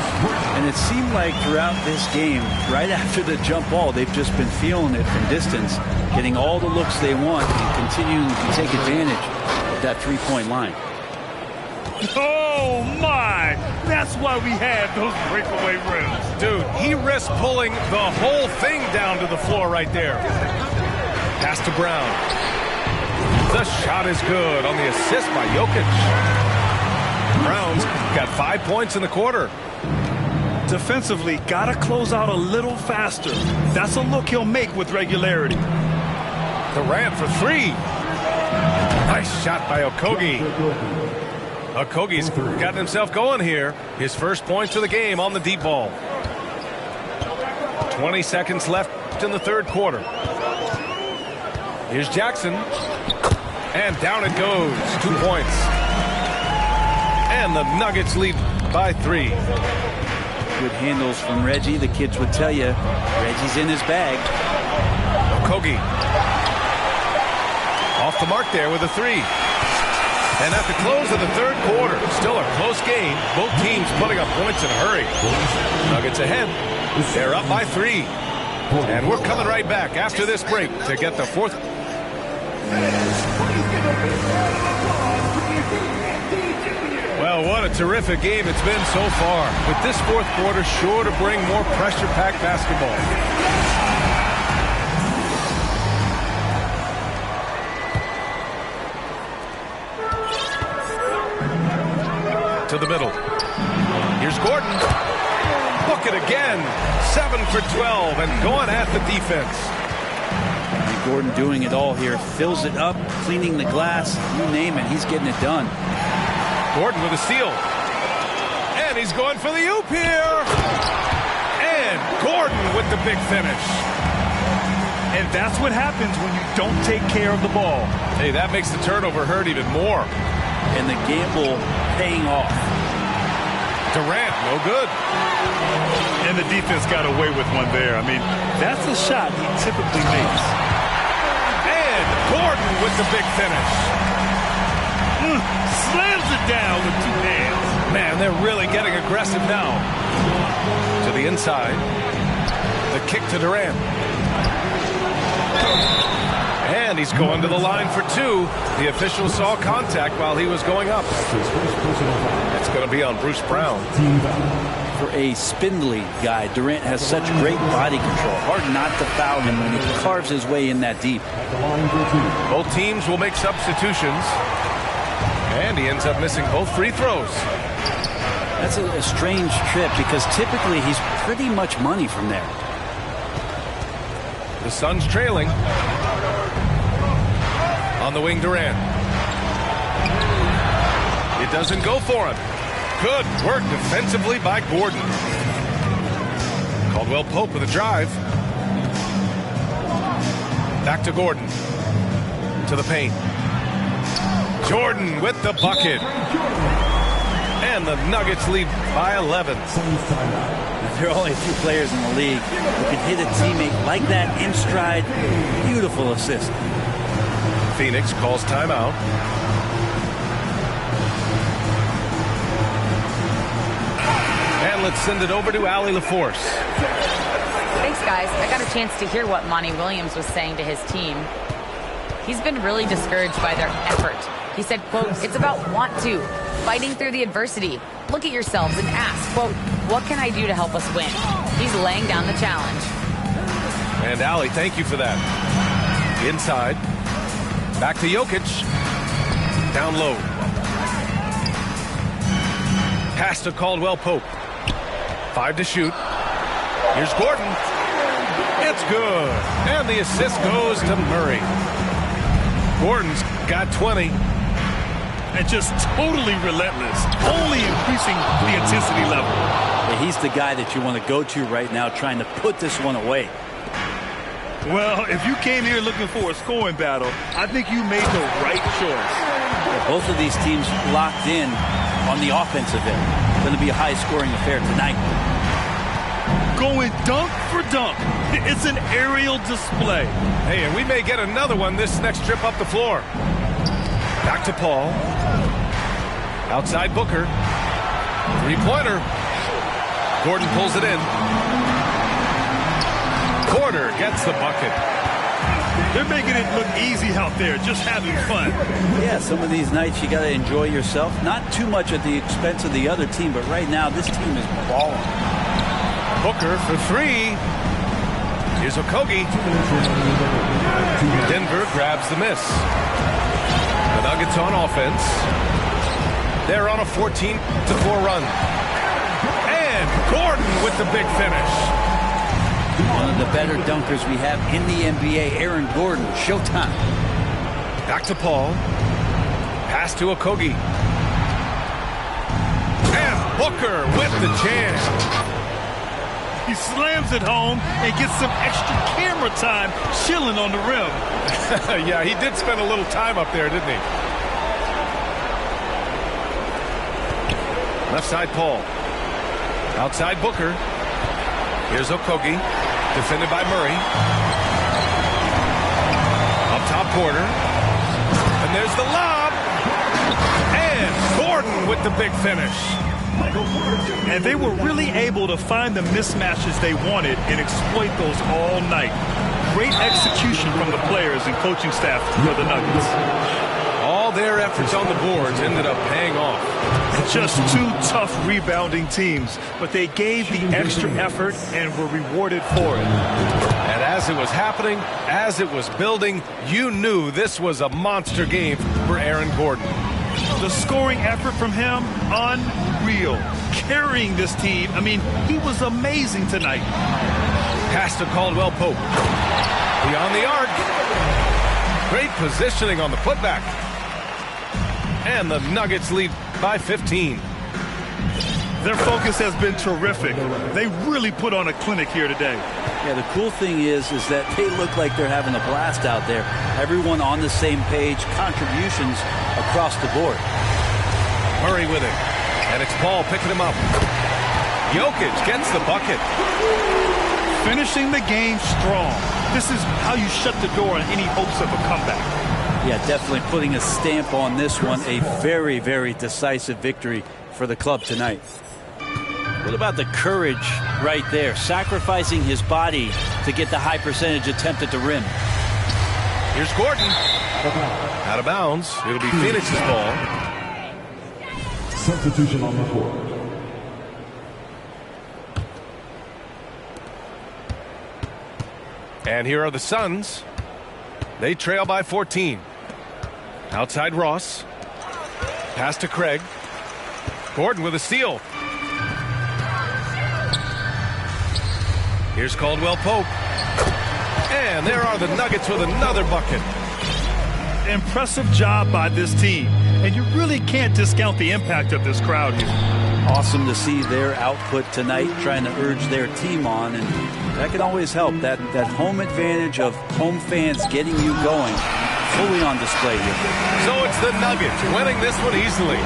And it seemed like throughout this game, right after the jump ball, they've just been feeling it from distance, getting all the looks they want and continuing to take advantage of that three-point line. Oh, my! That's why we have those breakaway rims. Dude, he risked pulling the whole thing down to the floor right there. Pass to Brown. The shot is good on the assist by Jokic. Brown's got 5 points in the quarter. Defensively, got to close out a little faster. That's a look he'll make with regularity. Durant for three. Nice shot by Okogie. Okogie's gotten himself going here. His first points of the game on the deep ball. 20 seconds left in the third quarter. Here's Jackson. And down it goes. 2 points. And the Nuggets lead by 3. Good handles from Reggie. The kids would tell you Reggie's in his bag. Okogie. Off the mark there with a 3. And at the close of the third quarter, still a close game. Both teams putting up points in a hurry. Nuggets ahead. They're up by 3. And we're coming right back after this break to get the fourth. Well, what a terrific game it's been so far. With this fourth quarter sure to bring more pressure-packed basketball. To the middle. Here's Gordon. Book it again. 7 for 12 and going at the defense. Gordon doing it all here. Fills it up, cleaning the glass, you name it, he's getting it done. Gordon with a steal. And he's going for the oop here. And Gordon with the big finish. And that's what happens when you don't take care of the ball. Hey, that makes the turnover hurt even more. And the gamble paying off. Durant, no good. And the defense got away with one there. I mean, that's a shot he typically makes. Gordon with the big finish. Slams it down with 2 hands. Man, they're really getting aggressive now. Murray inside. The kick to Durant. And he's going to the line for two. The official saw contact while he was going up. It's going to be on Bruce Brown. For a spindly guy, Durant has such great body control. Hard not to foul him when he carves his way in that deep. Both teams will make substitutions. And he ends up missing both free throws. That's a strange trip because typically he's pretty much money from there. The Suns trailing. On the wing, Durant. It doesn't go for him. Good work defensively by Gordon. Caldwell Pope with a drive. Back to Gordon. To the paint. Jordan with the bucket. And the Nuggets lead by 11. There are only a few players in the league who can hit a teammate like that in stride. Beautiful assist. Phoenix calls timeout. And let's send it over to Allie LaForce. Thanks, guys. I got a chance to hear what Monty Williams was saying to his team. He's been really discouraged by their effort. He said, quote, "It's about want to, fighting through the adversity. Look at yourselves and ask, quote, what can I do to help us win?" He's laying down the challenge. And Allie, thank you for that. Inside. Back to Jokic. Down low. Pass to Caldwell Pope. 5 to shoot. Here's Gordon. It's good. And the assist goes to Murray. Gordon's got 20. And just totally relentless. Only increasing the intensity level. Yeah, he's the guy that you want to go to right now trying to put this one away. Well, if you came here looking for a scoring battle, I think you made the right choice. Yeah, both of these teams locked in on the offensive end. Going to be a high-scoring affair tonight. Going dunk for dunk. It's an aerial display. Hey, and we may get another one this next trip up the floor. Back to Paul. Outside Booker. Three-pointer. Gordon pulls it in. Porter gets the bucket. They're making it look easy out there, just having fun. Yeah, some of these nights you got to enjoy yourself. Not too much at the expense of the other team, but right now this team is balling. Booker for three. Here's Okogie. Denver grabs the miss. The Nuggets on offense. They're on a 14-4 run. And Gordon with the big finish. One of the better dunkers we have in the NBA, Aaron Gordon. Showtime. Back to Paul. Pass to Okogie. And Booker with the chance. He slams it home and gets some extra camera time chilling on the rim. Yeah, he did spend a little time up there, didn't he? Left side, Paul. Outside, Booker. Here's Okogie. Defended by Murray. Up top, Porter. And there's the lob. And Gordon with the big finish. And they were really able to find the mismatches they wanted and exploit those all night. Great execution from the players and coaching staff for the Nuggets. All their efforts on the boards ended up paying off. Just two tough rebounding teams, but they gave the extra effort and were rewarded for it. And as it was happening, as it was building, you knew this was a monster game for Aaron Gordon. The scoring effort from him, unreal. Carrying this team, I mean, he was amazing tonight. Pass to Caldwell Pope. Beyond the arc. Great positioning on the putback. And the Nuggets lead by 15. Their focus has been terrific. They really put on a clinic here today. Yeah, the cool thing is that they look like they're having a blast out there. Everyone on the same page, contributions across the board. Murray with it. And it's Paul picking him up. Jokic gets the bucket. Finishing the game strong. This is how you shut the door on any hopes of a comeback. Yeah, definitely putting a stamp on this one. A very, very decisive victory for the club tonight. What about the courage right there? Sacrificing his body to get the high percentage attempt at the rim. Here's Gordon. Out of bounds. It'll be Phoenix's ball. Substitution on the court. And here are the Suns. They trail by 14. Outside Ross. Pass to Craig. Gordon with a steal. Here's Caldwell Pope. And there are the Nuggets with another bucket. Impressive job by this team. And you really can't discount the impact of this crowd here. Awesome to see their output tonight, trying to urge their team on, and that can always help. That home advantage of home fans getting you going, fully on display here. So it's the Nuggets winning this one easily,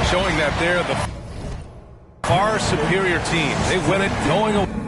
showing that they're the far superior team. They win it going away.